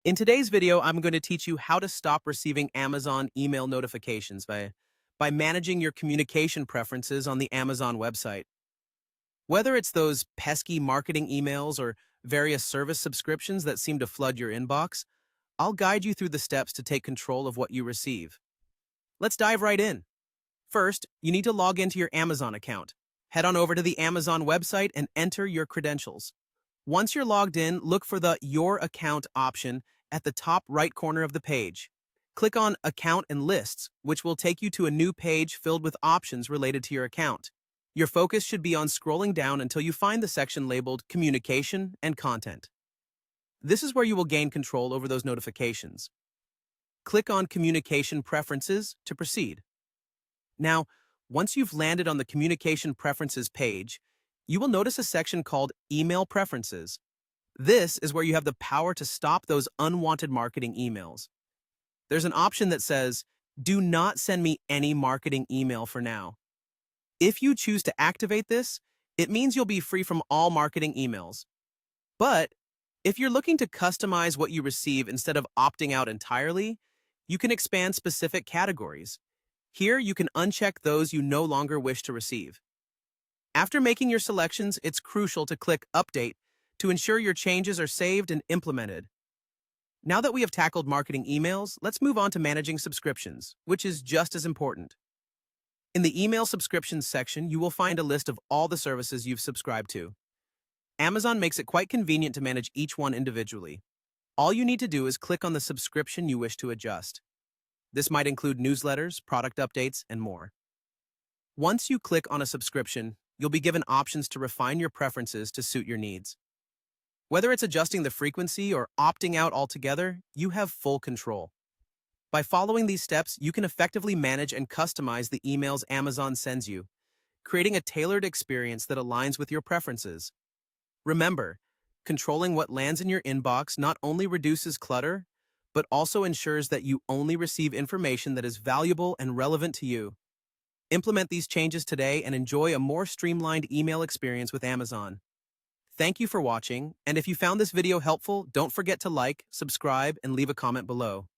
In today's video, I'm going to teach you how to stop receiving Amazon email notifications by managing your communication preferences on the Amazon website. Whether it's those pesky marketing emails or various service subscriptions that seem to flood your inbox, I'll guide you through the steps to take control of what you receive. Let's dive right in. First, you need to log into your Amazon account. Head on over to the Amazon website and enter your credentials. Once you're logged in, look for the Your Account option at the top right corner of the page. Click on Account and Lists, which will take you to a new page filled with options related to your account. Your focus should be on scrolling down until you find the section labeled Communication and Content. This is where you will gain control over those notifications. Click on Communication Preferences to proceed. Now, once you've landed on the Communication Preferences page, you will notice a section called Email Preferences. This is where you have the power to stop those unwanted marketing emails. There's an option that says, "Do not send me any marketing email for now." If you choose to activate this, it means you'll be free from all marketing emails. But if you're looking to customize what you receive instead of opting out entirely, you can expand specific categories. Here, you can uncheck those you no longer wish to receive. After making your selections, it's crucial to click Update to ensure your changes are saved and implemented. Now that we have tackled marketing emails, let's move on to managing subscriptions, which is just as important. In the email subscriptions section, you will find a list of all the services you've subscribed to. Amazon makes it quite convenient to manage each one individually. All you need to do is click on the subscription you wish to adjust. This might include newsletters, product updates, and more. Once you click on a subscription, you'll be given options to refine your preferences to suit your needs. Whether it's adjusting the frequency or opting out altogether, you have full control. By following these steps, you can effectively manage and customize the emails Amazon sends you, creating a tailored experience that aligns with your preferences. Remember, controlling what lands in your inbox not only reduces clutter, but also ensures that you only receive information that is valuable and relevant to you. Implement these changes today and enjoy a more streamlined email experience with Amazon. Thank you for watching, and if you found this video helpful, don't forget to like, subscribe, and leave a comment below.